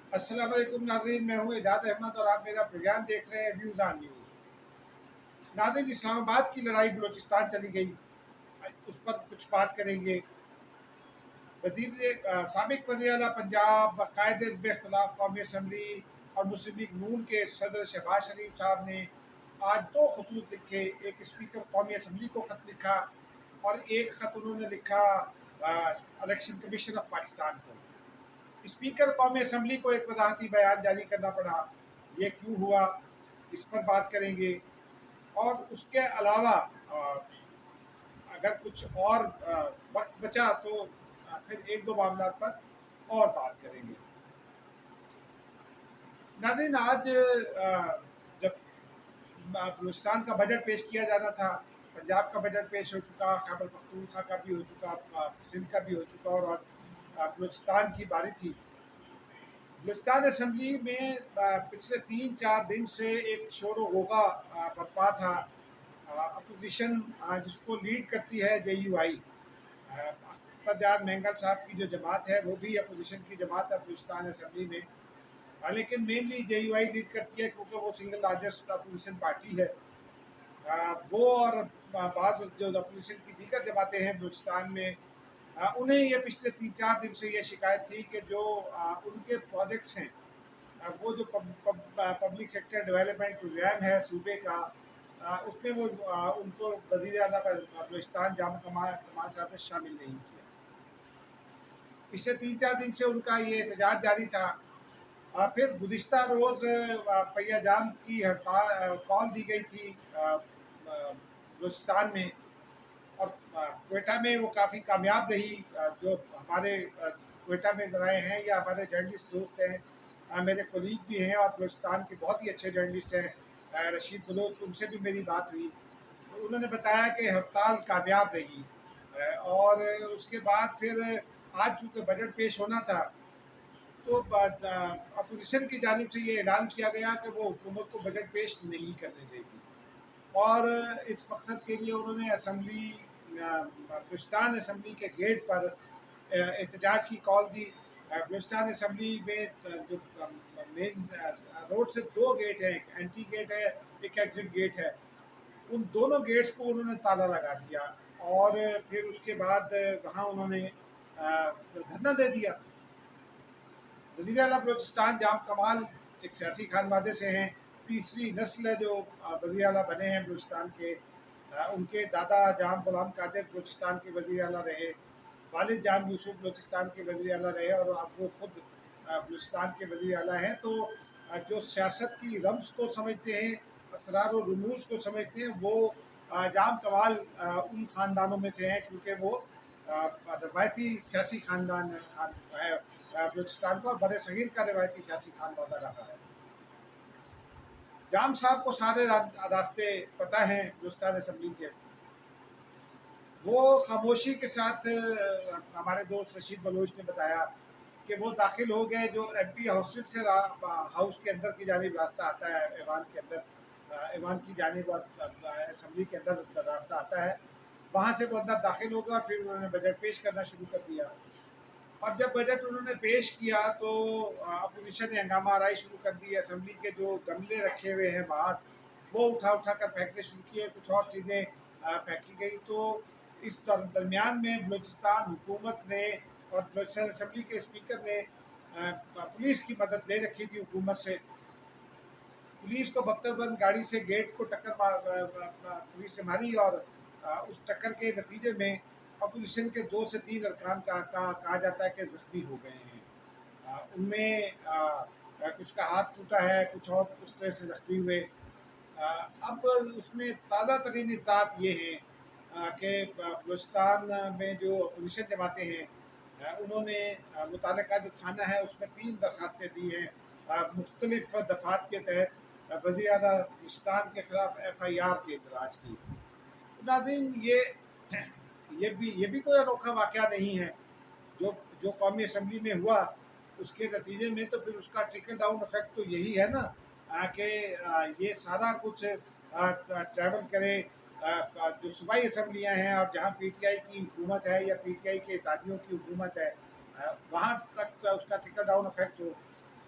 अस्सलाम वालेकुम नाज़रीन, मैं हूँ एजाज अहमद और आप मेरा प्रोग्राम देख रहे हैं व्यूज़ ऑन न्यूज़। नाज़रीन, इस्लामाबाद की लड़ाई बलूचिस्तान चली गई, उस पर कुछ बात करेंगे। साबिक वज़ीर आला पंजाब कायदे इख्तलाफ कौमी असम्बली और मुस्लिम लीग नून के सदर शहबाज शरीफ साहब ने आज दो खतूत लिखे। एक स्पीकर कौमी असम्बली को ख़त लिखा और एक ख़त उन्होंने लिखा इलेक्शन कमीशन ऑफ पाकिस्तान को। स्पीकर कौमी असम्बली को एक वजाहती बयान जारी करना पड़ा, ये क्यों हुआ, इस पर बात करेंगे। और उसके अलावा अगर कुछ और वक्त बचा तो फिर एक दो मामला पर और बात करेंगे। नाज़रीन, आज जब बलूचिस्तान का बजट पेश किया जाना था, पंजाब का बजट पेश हो चुका, खैबर पख्तूनख्वा का भी हो चुका, सिंध का भी हो चुका और बलूचिस्तान की बारी थी। बलूचिस्तान असम्बली में पिछले 3-4 दिन से एक शोर व गौगा बरपा था। अपोजिशन जिसको लीड करती है JUI, अख्तर जान मैंगल साहब की जो जमात है वो भी अपोजिशन की जमात है बलूचिस्तान असम्बली में। लेकिन मेनली JUI लीड करती है क्योंकि वो सिंगल लार्जेस्ट अपोजिशन पार्टी है। वो और बाद जो अपोजिशन की दीगर जमातें हैं बलूचिस्तान में, उन्हें ये पिछले 3-4 दिन से ये शिकायत थी कि जो उनके प्रोजेक्ट्स हैं, वो जो पब्लिक सेक्टर डेवलपमेंट प्रोग्राम है सूबे का, उसमें वो उनको वज़ीर आला बलूचिस्तान जाम कमाल साहब ने शामिल नहीं किया। पिछले 3-4 दिन से उनका ये एहतजाज जारी था। फिर गुज़िश्ता रोज़ पहिया जाम की हड़ताल कॉल दी गई थी बलूचिस्तान में, और क्वेटा में वो काफ़ी कामयाब रही। जो हमारे क्वेटा में रहे हैं या हमारे जर्नलिस्ट दोस्त हैं, मेरे कोलीग भी हैं और बलूचिस्तान के बहुत ही अच्छे जर्नलिस्ट हैं, रशीद बलोच, उनसे भी मेरी बात हुई तो उन्होंने बताया कि हड़ताल कामयाब रही। और उसके बाद फिर आज चूँकि बजट पेश होना था तो अपोजिशन की जानिब से ये ऐलान किया गया कि वो हुकूमत को बजट पेश नहीं करने देगी, और इस मकसद के लिए उन्होंने असम्बली बलूचिस्तान असम्बली के गेट पर एहतजाज की कॉल दी। बलूचिस्तान असम्बली में जो मेन रोड से दो गेट हैं, एक एंट्री गेट है, एक एग्जिट गेट है, उन दोनों गेट्स को उन्होंने ताला लगा दिया और फिर उसके बाद वहाँ उन्होंने धरना दे दिया। वज़ीर आला बलूचिस्तान जाम कमाल एक सियासी खानवादे से हैं, तीसरी नस्ल जो वज़ीर आला बने हैं बलूचिस्तान के। उनके दादा जाम गुलाम कादिर बलूचिस्तान के वज़ीर आला रहे, वालिद जाम यूसुफ बलूचिस्तान के वज़ीर आला रहे और अब वो खुद बलूचिस्तान के वज़ीर आला हैं। तो जो सियासत की रम्स को समझते हैं, असरार और रमूज़ को समझते हैं, वो जाम कमाल उन ख़ानदानों में से हैं क्योंकि वो रवायती सियासी ख़ानदान है बलूचिस्तान का, और बड़े सगीर का रवायती सियासी खानवादा रहा है। जाम साहब को सारे रास्ते पता हैं बलूचिस्तान असम्बली के। वो खामोशी के साथ हमारे दोस्त रशीद बलोच ने बताया कि वो दाखिल हो गए जो MP हॉस्टल से हाउस के अंदर की जानिब रास्ता आता है, ऐवान के अंदर, ऐवान की जानिब और असम्बली के अंदर रास्ता आता है, वहाँ से वो अंदर दाखिल हो गया और फिर उन्होंने बजट पेश करना शुरू कर दिया। और जब बजट उन्होंने पेश किया तो अपोजिशन ने हंगामा आराई शुरू कर दी। असम्बली के जो गमले रखे हुए हैं बाहर, वो उठा उठा कर फेंकने शुरू किए, कुछ और चीज़ें फेंकी गई। तो इस दरमियान में बलूचिस्तान हुकूमत ने और बलूचिस्तान असम्बली के स्पीकर ने पुलिस की मदद ले रखी थी हुकूमत से। पुलिस को बख्तरबंद गाड़ी से गेट को टक्कर पुलिस ने मारी और उस टक्कर के नतीजे में अपोजिशन के 2 से 3 अरकान कहा जाता है कि जख्मी हो गए हैं। उनमें कुछ का हाथ टूटा है, कुछ और उस तरह से जख्मी हुए। अब उसमें ताज़ा तरीन इत्तलात ये हैं कि बलूचिस्तान में जो अपोजिशन जमातें हैं, उन्होंने मुतल्लिका जो थाना है उसमें 3 दरख्वास्तें दी हैं मुख्तलिफ दफ़ात के तहत वज़ीर आला बलूचिस्तान के ख़िलाफ़ FIR के इंदराज की। नाज़रीन, ये भी कोई अनोखा वाक़या नहीं है। जो कौमी असम्बली में हुआ उसके नतीजे में तो फिर उसका ट्रिकल डाउन इफेक्ट तो यही है ना, कि ये सारा कुछ ट्रैवल करे। जो सूबाई असम्बलियाँ हैं और जहाँ PTI की हुकूमत है या PTI के इत्तेहादियों की हुकूमत है, वहाँ तक उसका ट्रिकल डाउन इफेक्ट हो।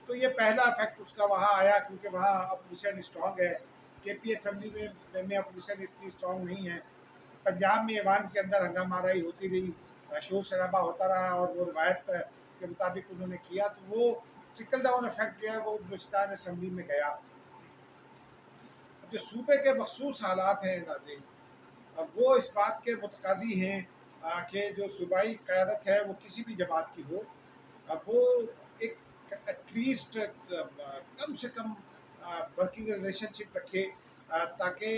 तो ये पहला इफेक्ट उसका वहाँ आया, क्योंकि वहाँ अपोजिशन स्ट्रॉन्ग है। KP असम्बली में अपोजिशन इतनी स्ट्रॉन्ग नहीं है। पंजाब में ईवान के अंदर हंगामाराई होती रही, शोर शराबा होता रहा, और वो रवायत के मुताबिक उन्होंने किया, तो वो ट्रिकल डाउन इफेक्ट जो है वो बलूचिस्तान असम्बली में गया। जो सूबे के मखसूस हालात हैं नाज़रीन, अब वो इस बात के मुतकाजी हैं कि जो सूबाई क़यादत है वो किसी भी जमात की हो, अब वो एक एटलीस्ट कम से कम वर्किंग रिलेशनशिप रखे, ताकि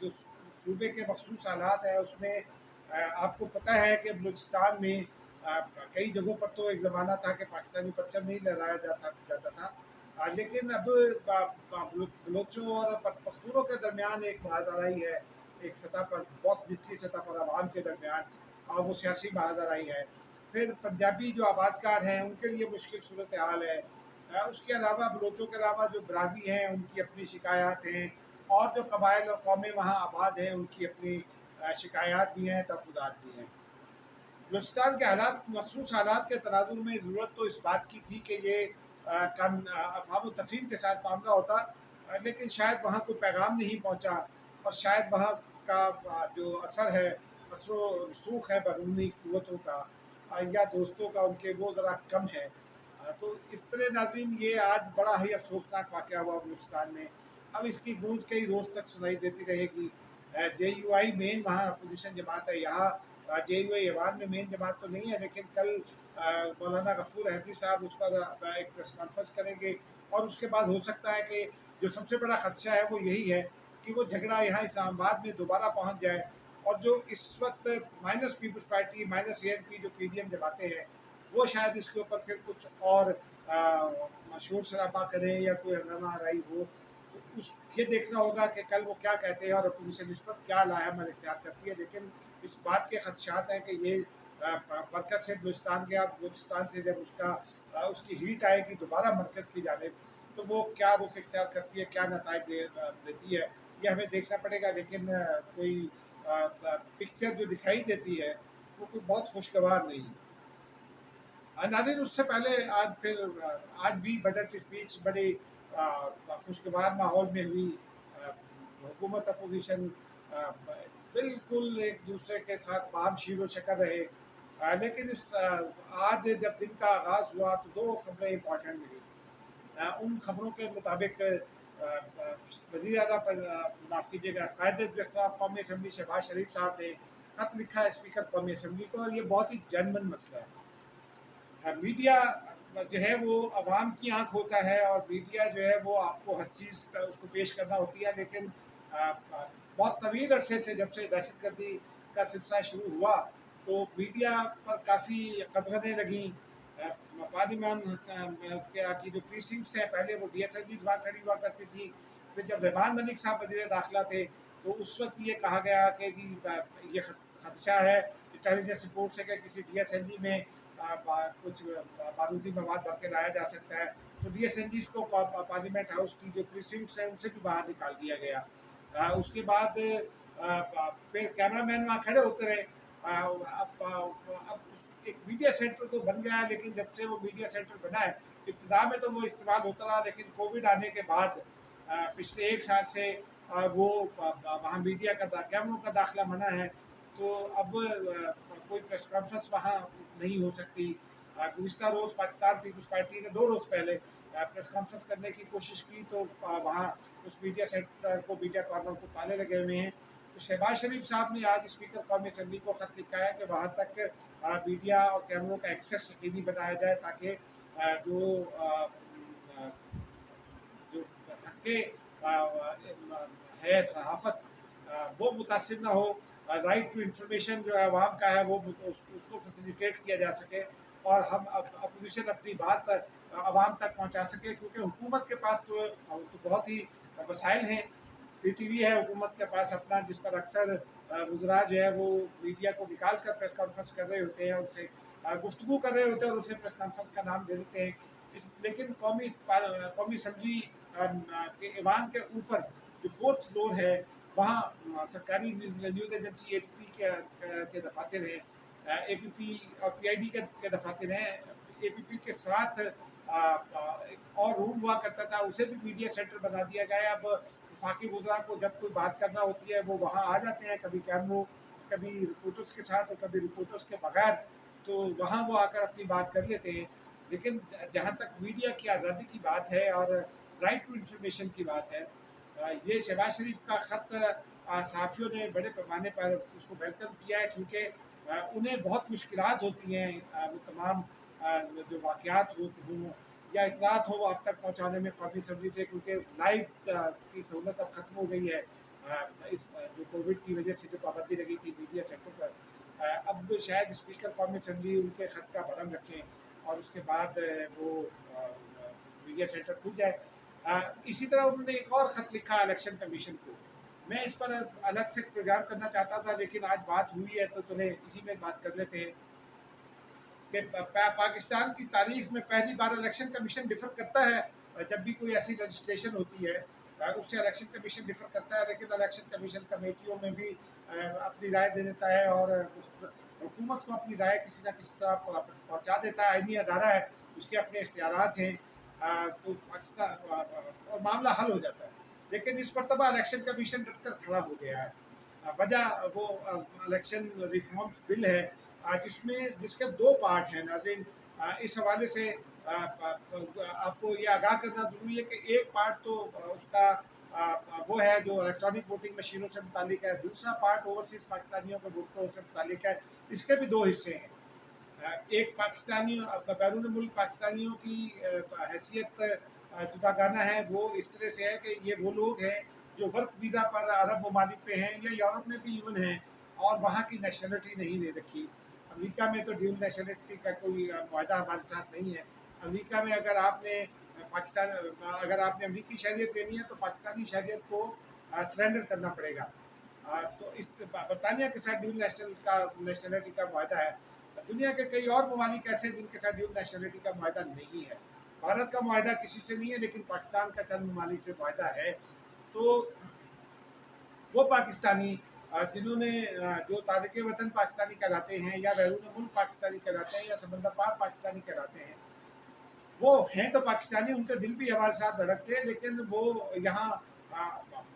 जो सूबे के मखसूस हालात हैं उसमें आपको पता है कि बलूचिस्तान में कई जगहों पर तो एक ज़माना था कि पाकिस्तानी परचम नहीं लहराया जाता था, लेकिन अब बलोचों और पख्तूनों के दरमियान एक महाजराई है, एक सतह पर, बहुत निचली सतह पर आवाम के दरमियान, और वो सियासी महाजराई है। फिर पंजाबी जो आबादकार हैं उनके लिए मुश्किल सूरत हाल है। उसके अलावा बलोचों के अलावा जो ब्राह्मी हैं उनकी अपनी शिकायत हैं, और जो कबाइल और कौमें वहाँ आबाद हैं उनकी अपनी शिकायत भी हैं, तहफ़्फ़ुज़ात भी हैं। बलूचिस्तान के हालात, मखसूस हालात के तनाजुर में ज़रूरत तो इस बात की थी कि ये अफ़हाम तफ़हीम के साथ मामला होता, लेकिन शायद वहाँ कोई पैगाम नहीं पहुँचा, और शायद वहाँ का जो असर है, असर रसूख है बैरूनी क़ुव्वतों का या दोस्तों का उनके, वो ज़रा कम है। तो इस तरह नाज़रीन ये आज बड़ा ही अफसोसनाक वाक़या हुआ बलूचिस्तान में। अब इसकी गूंज कई रोज़ तक सुनाई देती रहेगी। JUI मेन वहाँ अपोजिशन जमात है, यहाँ JUI ईवान में मेन जमात तो नहीं है, लेकिन कल मौलाना गफूर हैदरी साहब उस पर एक प्रेस कॉन्फ्रेंस करेंगे, और उसके बाद हो सकता है कि जो सबसे बड़ा खदशा है वो यही है कि वो झगड़ा यहाँ इस्लामाबाद में दोबारा पहुँच जाए, और जो इस वक्त minus Peoples Party, minus ANP जो PDM जमाते हैं, वो शायद इसके ऊपर फिर कुछ और शोर शराबा करें या कोई हंगामा आराई हो। तो उस ये देखना होगा कि कल वो क्या कहते हैं और अपोजिशन इस पर क्या लाहेमल इख्तियार करती है। लेकिन इस बात के खदशात हैं कि ये बरकत से बलूचिस्तान गया, बलूचिस्तान से जब उसकी हीट आएगी दोबारा मरकज़ की जानिब, तो वो क्या रुख इख्तियार करती है, क्या नताइज देती है, ये हमें देखना पड़ेगा। लेकिन कोई पिक्चर जो दिखाई देती है वो कोई बहुत खुशगवार नहीं। नाज़रीन, उससे पहले आज भी बजट स्पीच बड़े खुशगवार माहौल में हुई। हुकूमत अपोजिशन बिल्कुल एक दूसरे के साथ बाहम शीर व शकर रहे। लेकिन आज जब दिन का आगाज़ हुआ तो दो खबरें इंपॉर्टेंट मिली। उन खबरों के मुताबिक वज़ीर आला माफ़ कीजिएगा, कायदे कौमी असम्बली शहबाज शरीफ साहब ने खत लिखा है स्पीकर कौमी असम्बली को, और ये बहुत ही जनमन मसला है। मीडिया जो है वो आवाम की आंख होता है, और मीडिया जो है वो आपको हर चीज़ का उसको पेश करना होती है, लेकिन बहुत तवील अरसे से जब से दहशतगर्दी का सिलसिला शुरू हुआ तो मीडिया पर काफ़ी कदगदें लगीं। पार्लियामान की जो प्रीसिंक्ट्स हैं, पहले वो DSLGs वहाँ खड़ी हुआ करती थी। फिर जब रहमान मलिक साहब वज़ीर दाखिला थे तो उस वक्त ये कहा गया कि ये खदशा है इंटेलिजेंस रिपोर्ट से कि किसी DSLG में कुछ बारूदी मवाद भर के लाया जा सकता है। तो DSLGs को पार्लियामेंट हाउस की जो प्रीसिंक्ट्स हैं उनसे भी बाहर निकाल दिया गया। उसके बाद फिर कैमरामैन वहाँ खड़े होते रहे। अब एक मीडिया सेंटर तो बन गया है, लेकिन जब से वो मीडिया सेंटर बना है, इब्तिदा में तो वो इस्तेमाल होता रहा, लेकिन कोविड आने के बाद पिछले 1 साल से वो वहाँ मीडिया का कैमरों का दाखिला मना है। तो अब कोई प्रेस कॉन्फ्रेंस वहाँ नहीं हो सकती। गुज़िश्ता रोज़ पाकिस्तान पीपल्स पार्टी ने 2 रोज़ पहले प्रेस कॉन्फ्रेंस करने की कोशिश की, तो वहाँ उस मीडिया सेंटर को, मीडिया कॉर्नर को ताले लगे हुए हैं। तो शहबाज शरीफ साहब ने आज स्पीकर कौमी असम्बली को ख़त लिखा है कि वहाँ तक मीडिया और कैमरों का एक्सेस यकीनी बनाया जाए, ताकि जो हक़ है सहाफ़त वो मुतासिर ना हो। राइट टू इंफॉर्मेशन जो आवाम का है वो उसको फैसिलिटेट किया जा सके, और हम अपोजिशन अपनी बात आवाम तक पहुँचा सके, क्योंकि हुकूमत के पास तो बहुत ही वसाइल हैं। PTV है हुकूमत के पास अपना, जिस पर अक्सर वज़रा जो है वो मीडिया को निकाल कर प्रेस कॉन्फ्रेंस कर रहे होते हैं, उनसे गुफ्तगू कर रहे होते हैं और उसे प्रेस कॉन्फ्रेंस का नाम दे देते हैं। लेकिन कौमी असम्बली के ईवान के ऊपर जो 4th फ्लोर है वहाँ सरकारी न्यूज़ एजेंसी APP के दफातर हैं, APP और PID के दफातर हैं। APP के साथ एक और रूम हुआ करता था, उसे भी मीडिया सेंटर बना दिया गया है। अब वफाकी वज़रा को जब कोई बात करना होती है वो वहाँ आ जाते हैं, कभी कैमरों, कभी रिपोर्टर्स के साथ और कभी रिपोर्टर्स के बगैर, तो वहाँ वो आकर अपनी बात कर लेते हैं। लेकिन जहाँ तक मीडिया की आज़ादी की बात है और राइट टू इंफॉर्मेशन की बात है, ये शहबाज शरीफ का ख़त सहाफ़ियों ने बड़े पैमाने पर उसको वेलकम किया है, क्योंकि उन्हें बहुत मुश्किलात होती हैं वो तमाम जो वाक़यात हों या इतलात हो वो आप तक पहुँचाने में कौमी असम्बली से, क्योंकि लाइव की सहूलत अब ख़त्म हो गई है इस जो कोविड की वजह से जो पाबंदी लगी थी मीडिया सेक्टर पर। अब शायद स्पीकर कौमी असम्बली उनके ख़त का भरम रखें और उसके बाद वो मीडिया सेंटर खुल जाए। इसी तरह उन्होंने एक और ख़त लिखा इलेक्शन कमीशन को। मैं इस पर अलग से प्रोग्राम करना चाहता था, लेकिन आज बात हुई है तो तुम्हें इसी में बात कर लेते हैं कि पाकिस्तान की तारीख में पहली बार इलेक्शन कमीशन डिफर करता है जब भी कोई ऐसी रजिस्ट्रेशन होती है, उससे इलेक्शन कमीशन डिफर करता है। लेकिन इलेक्शन कमीशन कमेटियों में भी अपनी राय दे देता है और हुकूमत को अपनी राय किसी न किसी तरह पहुँचा देता है। आइनी अदारा है, उसके अपने इख्तियारात हैं, तो पाकिस्तान और मामला हल हो जाता है। लेकिन इस मरतबा इलेक्शन कमीशन डट कर खड़ा हो गया है। वजह वो इलेक्शन रिफॉर्म्स बिल है जिसमें जिसके दो पार्ट हैं नाज़रीन। इस हवाले से आपको ये आगाह करना ज़रूरी है कि एक पार्ट तो उसका वो है जो इलेक्ट्रॉनिक वोटिंग मशीनों से मुतालिक है, दूसरा पार्ट ओवरसीज़ पाकिस्तानियों के वोटरों से मुतालिक है। इसके भी दो हिस्से हैं। एक पाकिस्तानी बैरून मुल्क पाकिस्तानियों की हैसियत जुदागाना है। वो इस तरह से है कि ये वो लोग हैं जो वर्क वीज़ा पर अरब ममालिक पे हैं या यूरोप में भी इवन हैं और वहाँ की नेशनलिटी नहीं ले रखी। अमेरिका में तो ड्यूल नेशनलिटी का कोई वायदा हमारे साथ नहीं है। अमेरिका में अगर आपने अगर आपने अमरीकी शहरियत लेनी है तो पाकिस्तानी शहरियत को सरेंडर करना पड़ेगा। तो इस बरतानिया के साथ ड्यूल नेशनलिटी का वायदा है। दुनिया के कई और ममालिक ऐसे जिनके साथ ड्यूल नेशनलिटी का माहदा नहीं है। भारत का माहदा किसी से नहीं है, लेकिन पाकिस्तान का चंद ममालिक से माहदा है। तो वो पाकिस्तानी जिन्होंने जो तारिक वतन पाकिस्तानी कहलाते हैं या बैरून मुल्क पाकिस्तानी कहलाते हैं या समंदर पार पाकिस्तानी कहलाते हैं, वो हैं तो पाकिस्तानी, उनके दिल भी हमारे साथ धड़कते हैं, लेकिन वो यहाँ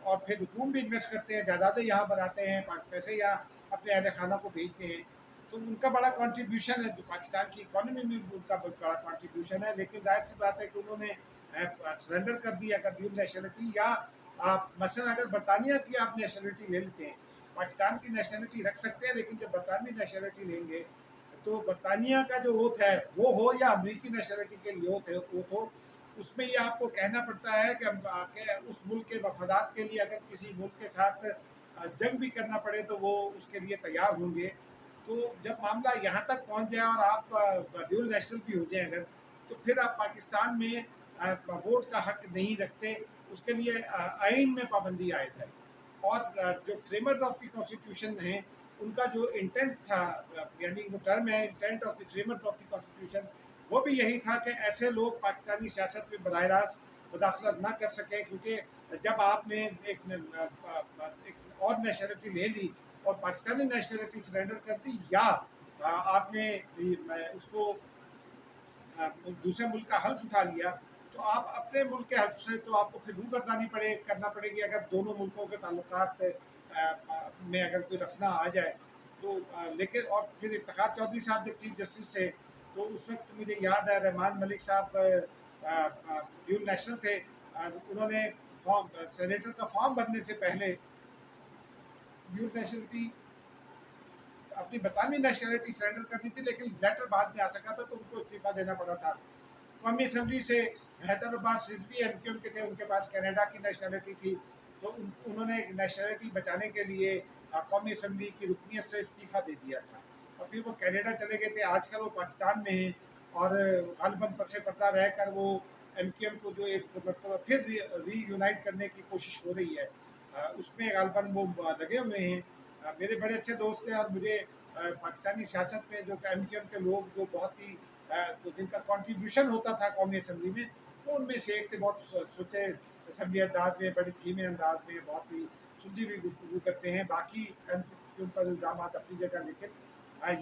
और फिर हुकूम भी इन्वेस्ट करते हैं, जायदादें यहाँ बनाते हैं, पैसे यहाँ अपने अहल खाना को भेजते हैं। तो उनका बड़ा कंट्रीब्यूशन है, जो पाकिस्तान की इकॉनमी में उनका बड़ा कंट्रीब्यूशन है। लेकिन जाहिर सी बात है कि उन्होंने सरेंडर कर दिया अगर ड्यूल नेशनलिटी या मसलन अगर बरतानिया की आप नेशनलिटी ले लेते हैं, पाकिस्तान की नेशनलिटी रख सकते हैं, लेकिन जब बरतानवी नेशनलिटी लेंगे तो बरतानिया का जो ओथ है वो हो या अमरीकी नेशनलिटी के लिए ओथ हो, उसमें ये आपको कहना पड़ता है कि उस मुल्क के मफादात के लिए अगर किसी मुल्क के साथ जंग भी करना पड़े तो वो उसके लिए तैयार होंगे। तो जब मामला यहाँ तक पहुँच जाए और आप ड्यूल नेशनल भी हो जाए अगर, तो फिर आप पाकिस्तान में वोट का हक नहीं रखते। उसके लिए आइन में पाबंदी आयद है और जो फ्रेमर्स ऑफ द कॉन्स्टिट्यूशन हैं उनका जो इंटेंट था, यानी वो टर्म है intent of the framers of the constitution, वो भी यही था कि ऐसे लोग पाकिस्तानी सियासत में बराह रास्त मुदाखलत ना कर सकें। क्योंकि जब आपने एक और नेशनलिटी ले ली और पाकिस्तानी नेशनलिटी सरेंडर कर दी या आपने उसको दूसरे मुल्क का हल्फ उठा लिया, तो आप अपने मुल्क के हल्फ से तो आपको फिर रूगर्दानी करना पड़ेगी अगर दोनों मुल्कों के ताल्लुकात में अगर कोई रखना आ जाए तो। लेकिन और फिर इफ्तिखार चौधरी साहब जब चीफ जस्टिस थे तो उस वक्त मुझे याद है रहमान मलिक साहब ड्यूल नेशनल थे। उन्होंने फॉर्म सेनेटर का फॉर्म भरने से पहले ड्यूल नेशनलिटी अपनी बरतानवी नेशनलिटी सरेंडर कर दी थी, लेकिन लेटर बाद में आ सका था तो उनको इस्तीफा देना पड़ा था। कौमी असम्बली से हैदर अब्बास रिजवी एमक्यूएम के थे, उनके पास कनाडा की नेशनलिटी थी, तो उन्होंने नेशनलिटी बचाने के लिए कौमी असम्बली की रुकनीत से इस्तीफ़ा दे दिया था और फिर वो कनाडा चले गए थे। आजकल वो पाकिस्तान में हैं और गालिबन पर से पर्दा रह कर वो एमक्यूएम को जो एक मरतबा फिर रीयूनाइट करने की कोशिश हो रही है, उसमें गालिबन वो लगे हुए हैं। मेरे बड़े अच्छे दोस्त हैं और मुझे पाकिस्तानी सियासत में जो एमक्यूएम के लोग जो बहुत ही तो जिनका कंट्रीब्यूशन होता था कौमी असम्बली में, वो उनमें से एक थे। बहुत सोचे असम्बली अंदाज में, बड़े धीमे अंदाज में, बहुत ही सुलझी हुई गुफ्तगू करते हैं। बाकी उन पर इल्ज़ाम अपनी जगह, लेकिन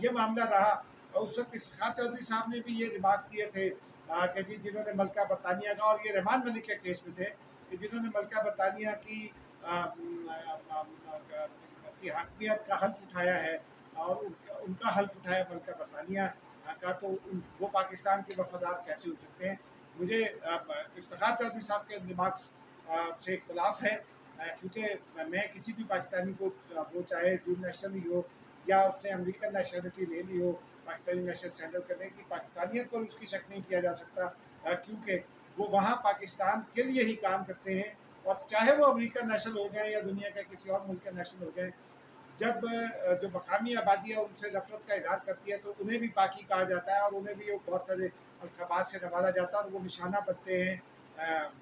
ये मामला रहा। और उस वक्त इफ्तिखार चौधरी साहब ने भी ये रिमार्क्स दिए थे कि जी जिन्होंने मलका बरतानिया का, और ये रहमान मलिक के केस में थे कि जिन्होंने मलका बरतानिया की हकमियत का हल्फ उठाया है और उनका हल्फ उठाया मलका बरतानिया का, तो वो पाकिस्तान के वफादार कैसे हो सकते हैं। मुझे इफ्तिखार चौधरी साहब के रिमार्क्स से इख्तलाफ है, क्योंकि मैं किसी भी पाकिस्तानी को, वो चाहे ड्यूल नेशनल ही हो या उसने अमेरिकन नेशनलिटी ले ली हो, पाकिस्तानी नेशनल स्टैंडर्ड करने की पाकिस्तानियत पर उसकी शक नहीं किया जा सकता, क्योंकि वो वहाँ पाकिस्तान के लिए ही काम करते हैं। और चाहे वो अमेरिकन नेशनल हो जाए या दुनिया के किसी और मुल्क के नेशनल हो जाए, जब जो मकामी आबादी है उनसे नफरत का इजहार करती है तो उन्हें भी पाकी कहा जाता है और उन्हें भी बहुत सारे अलकबात से नवाजा जाता है और वो निशाना बनते हैं।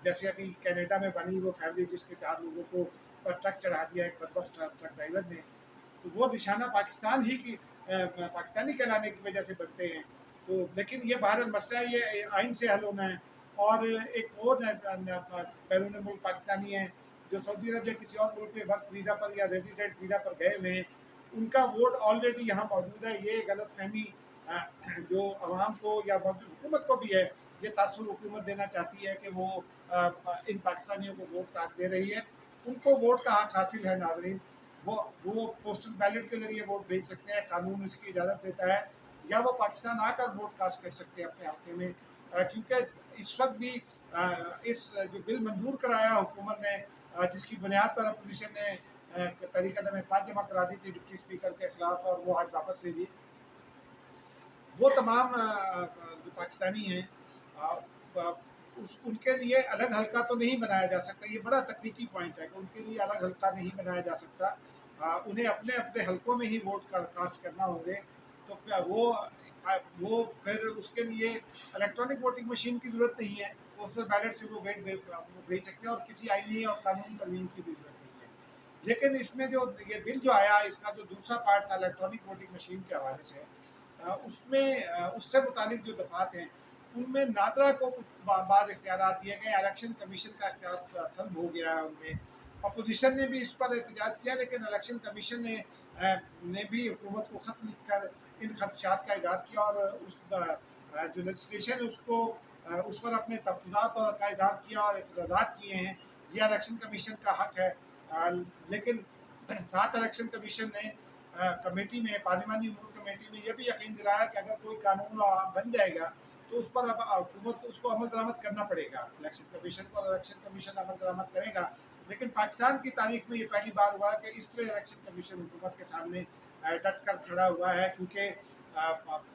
जैसे अभी कनाडा में बनी वो फैमिली जिसके 4 लोगों को पर ट्रक चढ़ा दिया एक बदबख्त ट्रक ड्राइवर ने, तो वो निशाना पाकिस्तान ही की पाकिस्तानी कहलाने की वजह से बनते हैं। तो लेकिन ये बहरहाल मसला ये आइन से हल होना है। और एक और बैरून मुल्क पाकिस्तानी है जो सऊदी अरब या किसी और मुल्क में वर्क वीज़ा पर या रेजिडेंट वीज़ा पर गए हुए हैं, उनका वोट ऑलरेडी यहाँ मौजूद है। ये गलत फहमी जो आवाम को या हुकूमत को भी है, ये तासुर हुकूमत देना चाहती है कि वो इन पाकिस्तानियों को वोट ताक दे रही है। उनको वोट का हक हासिल है नाज़रीन, वो पोस्टल बैलेट के जरिए वोट भेज सकते हैं, कानून इसकी इजाज़त देता है, या वो पाकिस्तान आकर वोट कास्ट कर सकते हैं अपने हल्के में। क्योंकि इस वक्त भी इस जो बिल मंजूर कराया हुकूमत ने, जिसकी बुनियाद पर अपोजिशन ने तरीक़त में 5 जमा करा दी थी डिप्टी स्पीकर के खिलाफ और वो आज वापस ले ली, वो तमाम जो पाकिस्तानी हैं उनके लिए अलग हल्का तो नहीं बनाया जा सकता। ये बड़ा तकनीकी पॉइंट है कि उनके लिए अलग हल्का नहीं बनाया जा सकता। उन्हें अपने अपने हल्कों में ही वोट कास्ट करना होंगे। तो क्या वो फिर उसके लिए इलेक्ट्रॉनिक वोटिंग मशीन की ज़रूरत नहीं है, पोस्टल बैलेट से वो भेज सकते हैं और किसी आईनी और कानूनी तरमीम की भी ज़रूरत नहीं है। लेकिन इसमें जो ये बिल जो आया, इसका जो दूसरा पार्ट था इलेक्ट्रॉनिक वोटिंग मशीन के हवाले से, उसमें उससे मुतालिक जो दफात हैं उनमें नादरा को कुछ बाज़ इख्तियारात दिए गए। इलेक्शन कमीशन का इख्तियार सल्ब हो गया है उनमें। अपोजिशन ने भी इस पर एहतजाज किया, लेकिन इलेक्शन कमीशन ने भी हुकूमत को ख़त लिख कर इन खदशात का इज़हार किया और उस जो लेजिस्लेशन है उसको उस पर अपने तफसीलात और का इज़हार किया और एतराज़ात किए हैं। यह इलेक्शन कमीशन का हक है। लेकिन साथ इलेक्शन कमीशन ने कमेटी में, पार्लिमानी उमूर कमेटी में यह भी यकीन दिलाया कि अगर कोई कानून बन जाएगा तो उस पर अब हुकूमत उसको अमल दरामद करना पड़ेगा इलेक्शन कमीशन को, और इलेक्शन कमीशन अमल दरामद करेगा। लेकिन पाकिस्तान की तारीख में ये पहली बार हुआ कि इस तरह इलेक्शन कमीशन हुकूमत के सामने डट कर खड़ा हुआ है, क्योंकि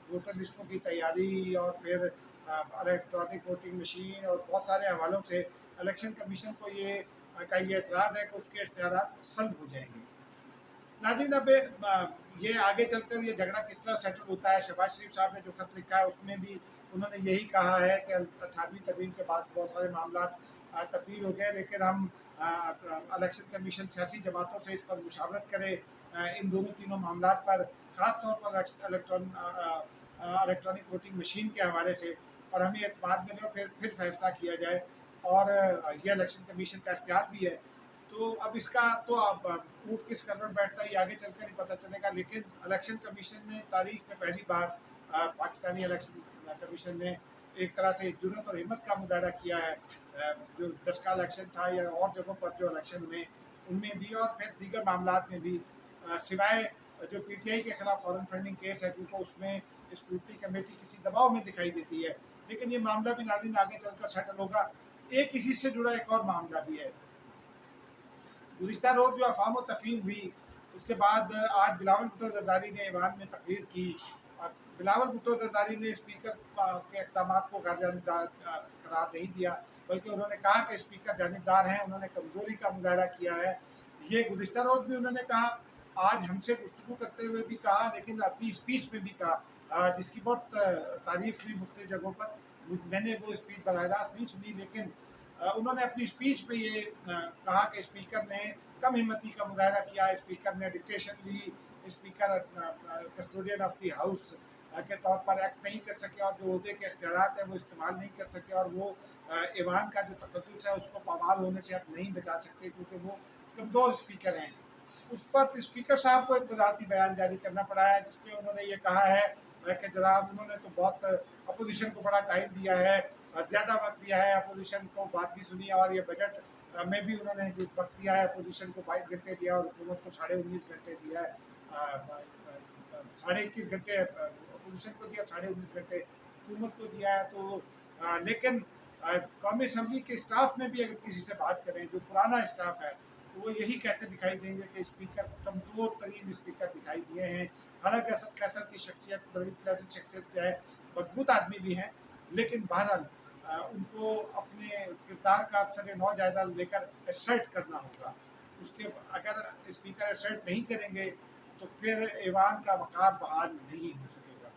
वोटर लिस्टों की तैयारी और फिर इलेक्ट्रॉनिक वोटिंग मशीन और बहुत सारे हवालों से इलेक्शन कमीशन को ये एतराज़ है कि उसके इख्तियारात सल्ब हो जाएंगे। नाज़रीन, अब ये आगे चलकर ये झगड़ा किस तरह सेटल होता है। शहबाज शरीफ साहब ने जो खत लिखा है उसमें भी उन्होंने यही कहा है कि 18वीं तरमीम के बाद बहुत सारे मामला तब्दील हो गए, लेकिन हम इलेक्शन कमीशन सियासी जमातों से इस पर मुशावरत करें इन दोनों तीनों मामला पर, ख़ास तौर पर इलेक्ट्रॉनिक वोटिंग मशीन के हवाले से, और हमें एतमाद मिले और फिर फैसला किया जाए। और यह इलेक्शन कमीशन का इख्तियार भी है। तो अब इसका तो अब ऊँट किस करवट बैठता है ये आगे चलकर ही पता चलेगा। लेकिन इलेक्शन कमीशन ने तारीख में पहली बार पाकिस्तानी इलेक्शन कमीशन ने एक तरह से जुर्रत और हिम्मत का मुजाहरा किया है। जो 10 का इलेक्शन था या और जगहों पर जो इलेक्शन हुए उनमें भी और फिर दीगर मामलात में भी, सिवाय जो PTI के खिलाफ फॉरेन फंडिंग केस है, क्योंकि उसमें स्क्रूटनी कमेटी किसी दबाव में दिखाई देती है। लेकिन ये मामला भी नाज़रीन आगे चलकर सेटल होगा। एक इसी से जुड़ा एक और मामला भी है। गुज़िश्ता रोज़ जो अफ़वाह व तफ़हीम हुई, उसके बाद आज बिलावल भुट्टो ज़रदारी ने ईवान में तकरीर की। और बिलावल भुट्टो ज़रदारी ने स्पीकर के इक़दामात को गैर जानिबदार करार नहीं दिया, बल्कि उन्होंने कहा कि स्पीकर जानिबदार हैं, उन्होंने कमज़ोरी का मुज़ाहरा किया है। ये गुज़िश्ता रोज़ भी उन्होंने कहा, आज हमसे गुफ्तगू करते हुए भी कहा, लेकिन अपनी स्पीच में भी कहा, जिसकी बहुत तारीफ़ हुई मुख्तलिफ़ जगहों पर। मैंने वो स्पीच बराह रास्त नहीं सुनी, लेकिन उन्होंने अपनी स्पीच में ये कहा कि स्पीकर ने कम हिम्मती का मुजाहरा किया, स्पीकर ने डिक्टेशन ली, speaker custodian of the house के तौर पर एक्ट नहीं कर सके और जो अहदे के इख्तियारात हैं वो इस्तेमाल नहीं कर सके, और वो ईवान का जो तक़द्दुस है उसको पामाल होने से अब नहीं बचा सकते, क्योंकि वो कमज़ोर स्पीकर हैं। उस पर स्पीकर साहब को एक वज़ाहती बयान जारी करना पड़ा है, जिसमें उन्होंने ये कहा है मैं कि जनाब उन्होंने तो बहुत अपोजिशन को बड़ा टाइम दिया है, ज़्यादा वक्त दिया है अपोजिशन को, बात भी सुनी है। और ये बजट में भी उन्होंने जो वक्त दिया है अपोजिशन को 22 घंटे दिया और हुकूमत को 19.5 घंटे दिया है। 21.5 घंटे अपोजिशन को दिया, 19.5 घंटे हुकूमत को दिया है। तो लेकिन कौमी असम्बली के स्टाफ में भी अगर किसी से बात करें जो पुराना स्टाफ है, तो वो यही कहते दिखाई देंगे कि स्पीकर कमज़ोर तरीन स्पीकर दिखाई दिए हैं। हालांकि असद कैसर की शख्सियत, परवीन शख्सियत जो है मजबूत आदमी भी हैं, लेकिन बहरहाल उनको अपने किरदार का अफसर नौ जायजा लेकर एसर्ट करना होगा। उसके अगर स्पीकर एसर्ट नहीं करेंगे तो फिर ऐवान का वक़ार बहाल नहीं हो सकेगा।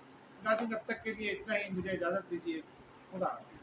नाज़रीन, अब तक के लिए इतना ही, मुझे इजाज़त दीजिए। खुदा हाफ़िज़।